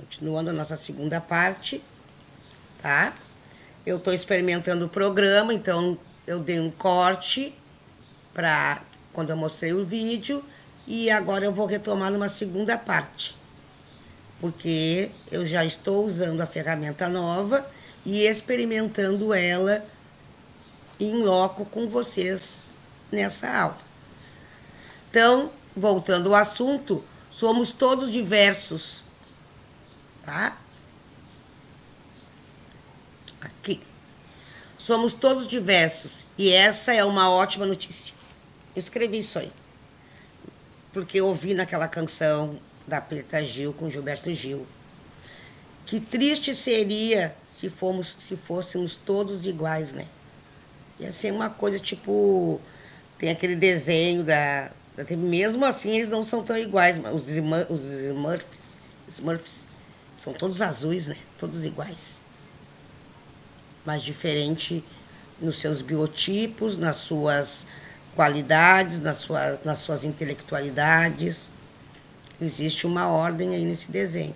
Continuando a nossa segunda parte, tá? Eu estou experimentando o programa, então eu dei um corte para quando eu mostrei o vídeo e agora eu vou retomar numa segunda parte, porque eu já estou usando a ferramenta nova e experimentando ela em loco com vocês nessa aula. Então, voltando ao assunto, somos todos diversos, tá? Aqui. Somos todos diversos e essa é uma ótima notícia. Eu escrevi isso aí, porque eu ouvi naquela canção da Preta Gil com Gilberto Gil. Que triste seria se fôssemos todos iguais, né? Ia ser uma coisa tipo... Tem aquele desenho mesmo assim, eles não são tão iguais. Os Smurfs são todos azuis, né? Todos iguais. Mas diferente nos seus biotipos, nas suas qualidades, nas suas intelectualidades. Existe uma ordem aí nesse desenho.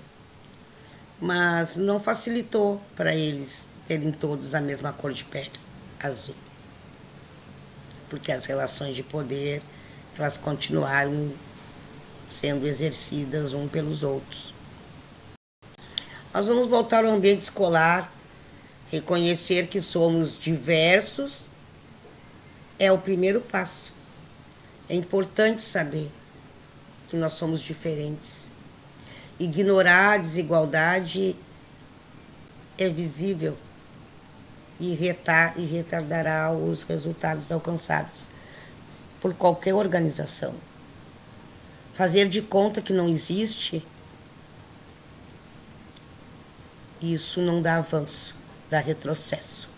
Mas não facilitou para eles terem todos a mesma cor de pele, azul. Porque as relações de poder, elas continuaram sendo exercidas uns pelos outros. Nós vamos voltar ao ambiente escolar, reconhecer que somos diversos é o primeiro passo. É importante saber que nós somos diferentes. Ignorar a desigualdade é visível e retardará os resultados alcançados por qualquer organização. Fazer de conta que não existe, isso não dá avanço, dá retrocesso.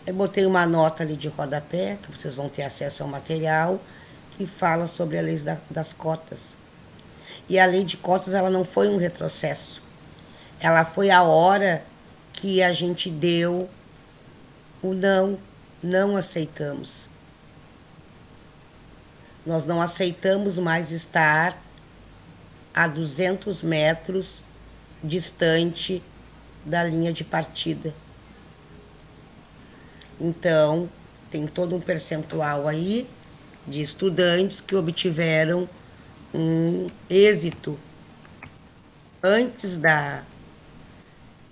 Eu botei uma nota ali de rodapé, que vocês vão ter acesso ao material, que fala sobre a lei das cotas. E a lei de cotas, ela não foi um retrocesso. Ela foi a hora que a gente deu o não aceitamos. Nós não aceitamos mais estar a 200 metros distante da linha de partida. Então, tem todo um percentual aí de estudantes que obtiveram um êxito antes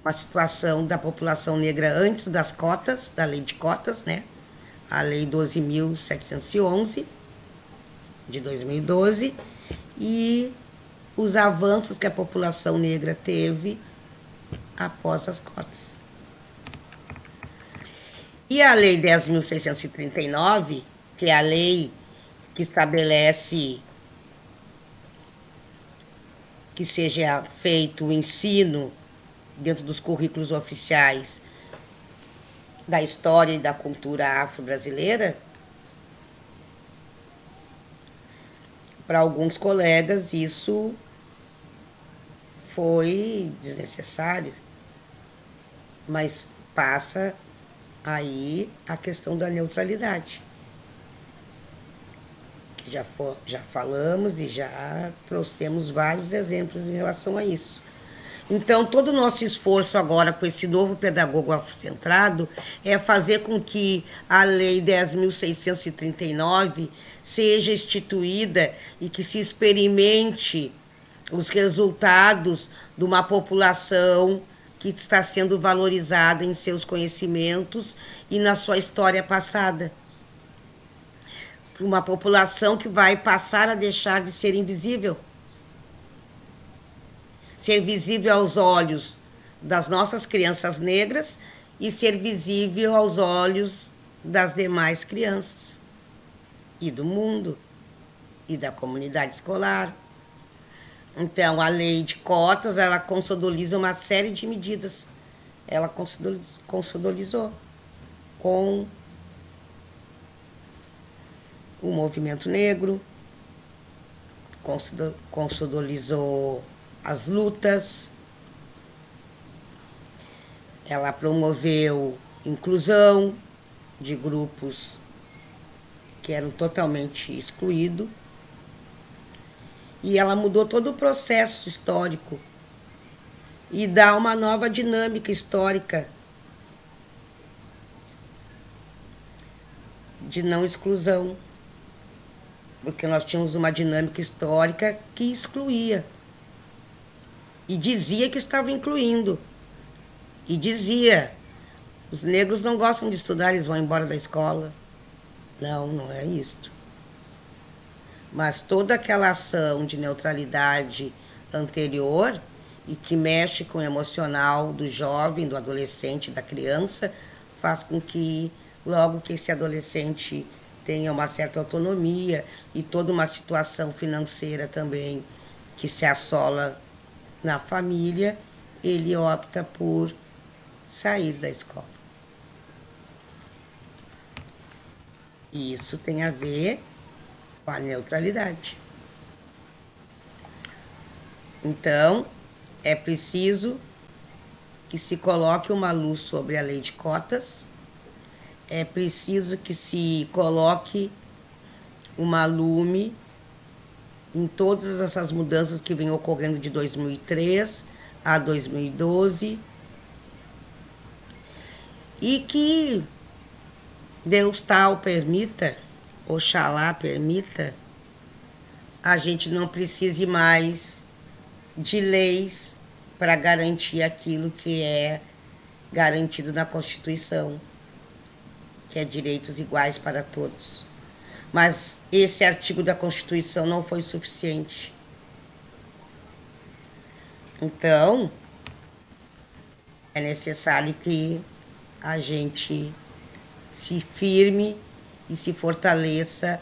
uma situação da população negra antes das cotas, da lei de cotas, né? A lei 12.711 de 2012 e os avanços que a população negra teve após as cotas. E a lei 10.639, que é a lei que estabelece que seja feito o ensino dentro dos currículos oficiais da história e da cultura afro-brasileira, para alguns colegas isso foi desnecessário, mas passa aí a questão da neutralidade, que já falamos e já trouxemos vários exemplos em relação a isso. Então, todo o nosso esforço agora com esse novo pedagogo afrocentrado é fazer com que a Lei 10.639 seja instituída e que se experimente os resultados de uma população que está sendo valorizada em seus conhecimentos e na sua história passada. Uma população que vai passar a deixar de ser invisível. Ser visível aos olhos das nossas crianças negras e ser visível aos olhos das demais crianças e do mundo e da comunidade escolar. Então, a lei de cotas, ela consolidou uma série de medidas. Ela consolidou com o movimento negro, consolidou as lutas, ela promoveu inclusão de grupos que eram totalmente excluídos e ela mudou todo o processo histórico e dá uma nova dinâmica histórica de não exclusão, porque nós tínhamos uma dinâmica histórica que excluía e dizia que estava incluindo, e dizia: os negros não gostam de estudar, eles vão embora da escola. Não, não é isto. Mas toda aquela ação de neutralidade anterior e que mexe com o emocional do jovem, do adolescente, da criança, faz com que, logo que esse adolescente tenha uma certa autonomia e toda uma situação financeira também que se assola na família, ele opta por sair da escola. E isso tem a ver com a neutralidade. Então, é preciso que se coloque uma luz sobre a lei de cotas, é preciso que se coloque uma lume em todas essas mudanças que vêm ocorrendo de 2003 a 2012, e que Deus tal permita, Oxalá permita, a gente não precise mais de leis para garantir aquilo que é garantido na Constituição, que é direitos iguais para todos. Mas esse artigo da Constituição não foi suficiente. Então, é necessário que a gente se firme e se fortaleça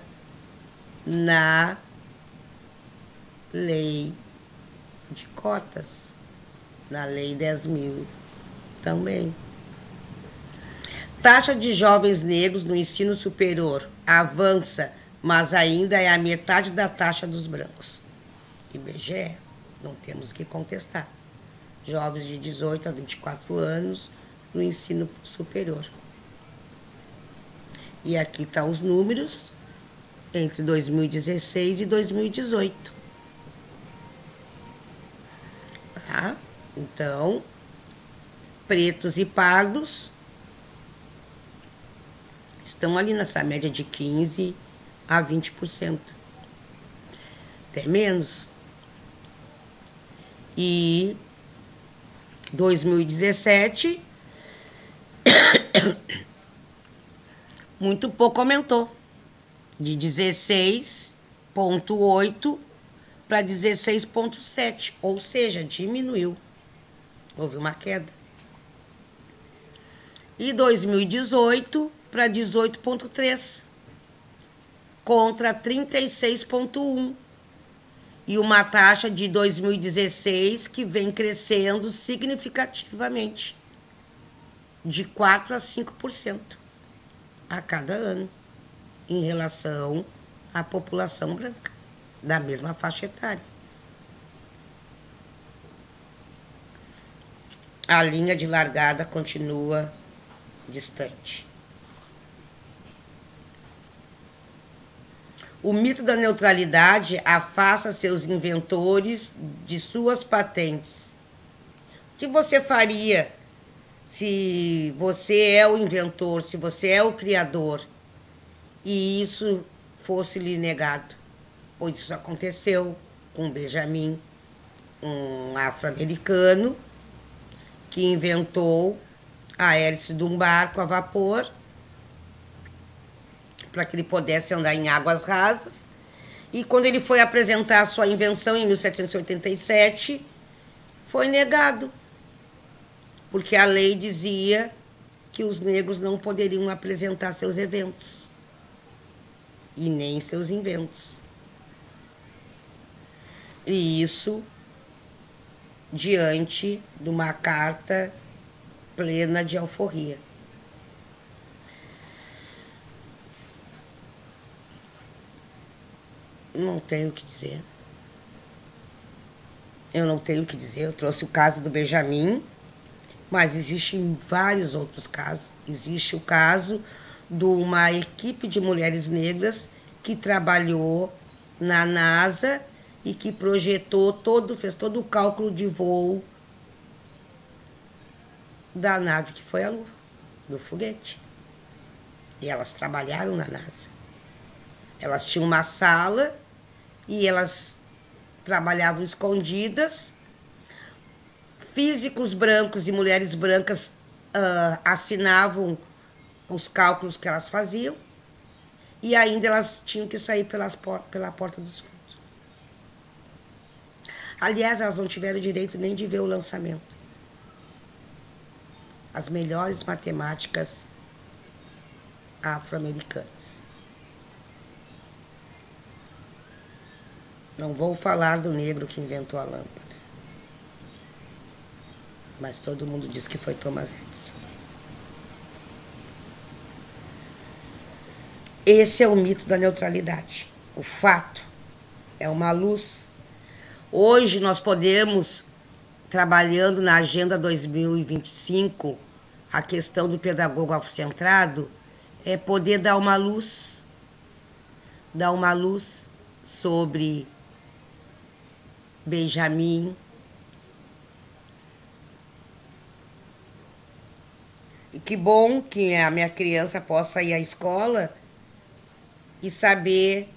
na lei de cotas, na lei 10.000 também. Taxa de jovens negros no ensino superior avança, mas ainda é a metade da taxa dos brancos. IBGE, não temos que contestar. Jovens de 18 a 24 anos no ensino superior. E aqui estão os números entre 2016 e 2018. Tá? Então, pretos e pardos estão ali nessa média de 15% a 20%. Até menos. E 2017, muito pouco aumentou. De 16,8% para 16,7%. Ou seja, diminuiu. Houve uma queda. E 2018 para 18,3%. Contra 36,1%. E uma taxa de 2016 que vem crescendo significativamente. De 4% a 5% a cada ano, em relação à população branca, da mesma faixa etária. A linha de largada continua distante. O mito da neutralidade afasta seus inventores de suas patentes. O que você faria se você é o inventor, se você é o criador, e isso fosse lhe negado? Pois isso aconteceu com Benjamin, um afro-americano que inventou a hélice de um barco a vapor para que ele pudesse andar em águas rasas. E quando ele foi apresentar a sua invenção em 1787, foi negado, porque a lei dizia que os negros não poderiam apresentar seus eventos e nem seus inventos. E isso diante de uma carta plena de alforria. Não tenho o que dizer. Eu não tenho o que dizer. Eu trouxe o caso do Benjamin, mas existem vários outros casos. Existe o caso de uma equipe de mulheres negras que trabalhou na NASA e que projetou fez todo o cálculo de voo da nave que foi à Lua, do foguete. E elas trabalharam na NASA. Elas tinham uma sala e elas trabalhavam escondidas. Físicos brancos e mulheres brancas assinavam os cálculos que elas faziam. E ainda elas tinham que sair pela porta dos fundos. Aliás, elas não tiveram direito nem de ver o lançamento. As melhores matemáticas afro-americanas. Não vou falar do negro que inventou a lâmpada. Mas todo mundo diz que foi Thomas Edison. Esse é o mito da neutralidade. O fato é uma luz. Hoje nós podemos, trabalhando na Agenda 2025, a questão do pedagogo afrocentrado é poder dar uma luz sobre Benjamin, e que bom que a minha criança possa ir à escola e saber,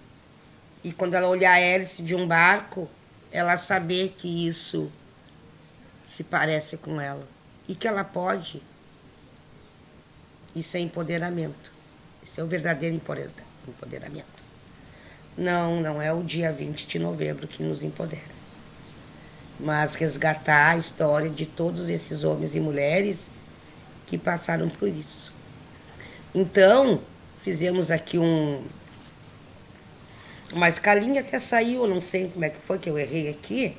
e quando ela olhar a hélice de um barco, ela saber que isso se parece com ela e que ela pode. Isso é empoderamento. Isso é o verdadeiro empoderamento. Não é o dia 20 de novembro que nos empodera, mas resgatar a história de todos esses homens e mulheres que passaram por isso. Então, fizemos aqui uma escalinha, até saiu, eu não sei como é que foi que eu errei aqui,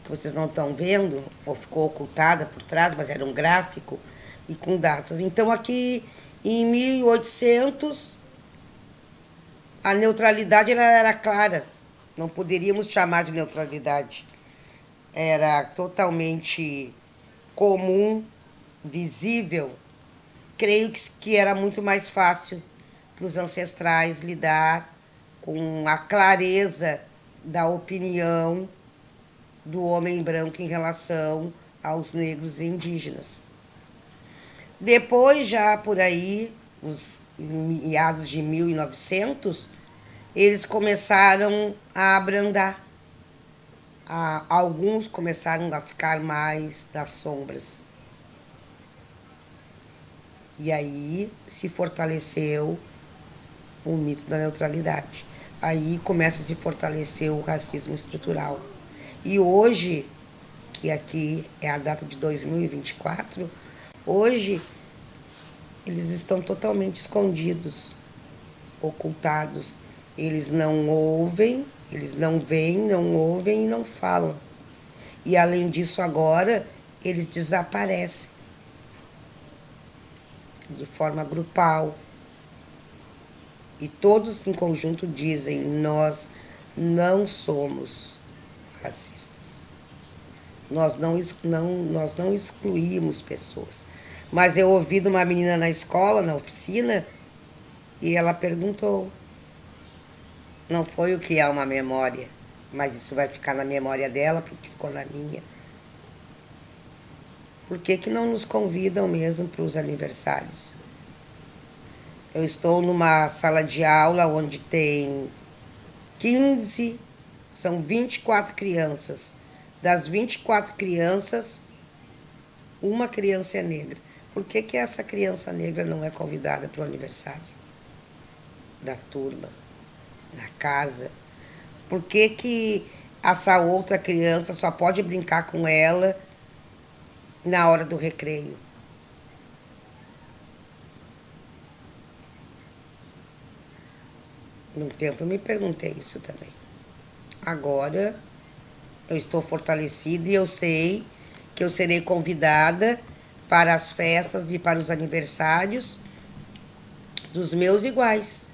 que vocês não estão vendo, ou ficou ocultada por trás, mas era um gráfico e com datas. Então, aqui em 1800, a neutralidade ela era clara, não poderíamos chamar de neutralidade. Era totalmente comum, visível. Creio que era muito mais fácil para os ancestrais lidar com a clareza da opinião do homem branco em relação aos negros e indígenas. Depois, já por aí, os meados de 1900, eles começaram a abrandar. Alguns começaram a ficar mais das sombras. E aí se fortaleceu o mito da neutralidade. Aí começa a se fortalecer o racismo estrutural. E hoje, que aqui é a data de 2024, hoje eles estão totalmente escondidos, ocultados. Eles não ouvem, eles não veem, não ouvem e não falam. E além disso, agora, eles desaparecem de forma grupal. E todos em conjunto dizem: nós não somos racistas. Nós não excluímos pessoas. Mas eu ouvi de uma menina na escola, na oficina, e ela perguntou. Não foi o que é uma memória, mas isso vai ficar na memória dela, porque ficou na minha. Por que não nos convidam mesmo para os aniversários? Eu estou numa sala de aula onde tem 15, são 24 crianças. Das 24 crianças, uma criança é negra. Por que essa criança negra não é convidada para o aniversário da turma, da casa? Por que essa outra criança só pode brincar com ela na hora do recreio? Num tempo eu me perguntei isso também. Agora eu estou fortalecida e eu sei que eu serei convidada para as festas e para os aniversários dos meus iguais.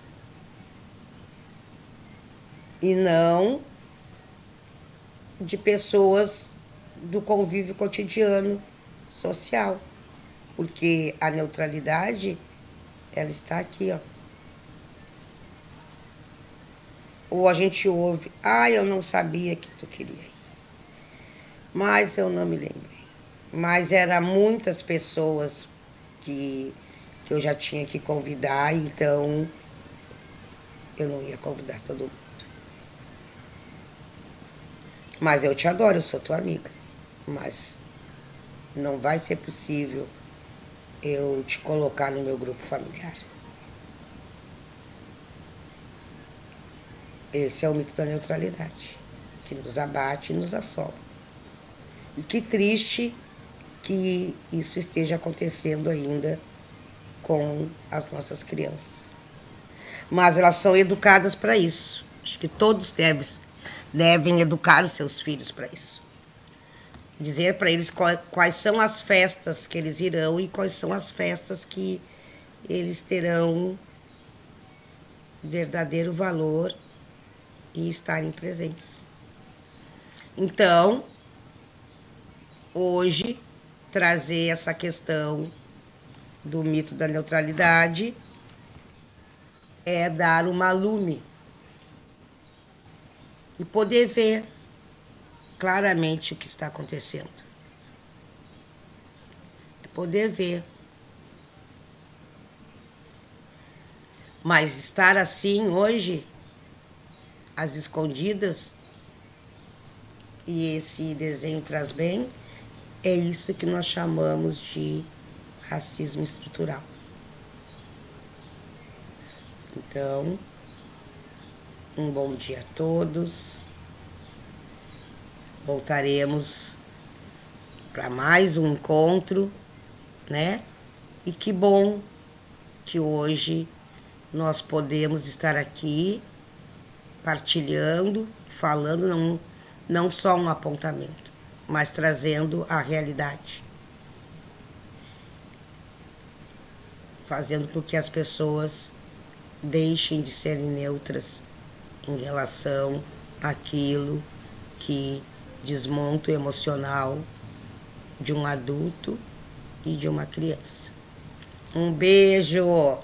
E não de pessoas do convívio cotidiano social. Porque a neutralidade, ela está aqui, ó. Ou a gente ouve: eu não sabia que tu queria ir, mas eu não me lembrei. mas eram muitas pessoas que eu já tinha que convidar, então eu não ia convidar todo mundo. Mas eu te adoro, eu sou tua amiga. Mas não vai ser possível eu te colocar no meu grupo familiar. Esse é o mito da neutralidade, que nos abate e nos assola. E que triste que isso esteja acontecendo ainda com as nossas crianças. Mas elas são educadas para isso. Acho que todos devem educar os seus filhos para isso. Dizer para eles quais são as festas que eles irão e quais são as festas que eles terão verdadeiro valor e estarem presentes. Então, hoje, trazer essa questão do mito da neutralidade é dar uma lume e poder ver claramente o que está acontecendo. É poder ver. Mas estar assim hoje, às escondidas, e esse desenho traz bem, é isso que nós chamamos de racismo estrutural. Então, um bom dia a todos. Voltaremos para mais um encontro, né? E que bom que hoje nós podemos estar aqui partilhando, falando, não só um apontamento, mas trazendo a realidade. Fazendo com que as pessoas deixem de serem neutras em relação àquilo que desmonta o emocional de um adulto e de uma criança. Um beijo!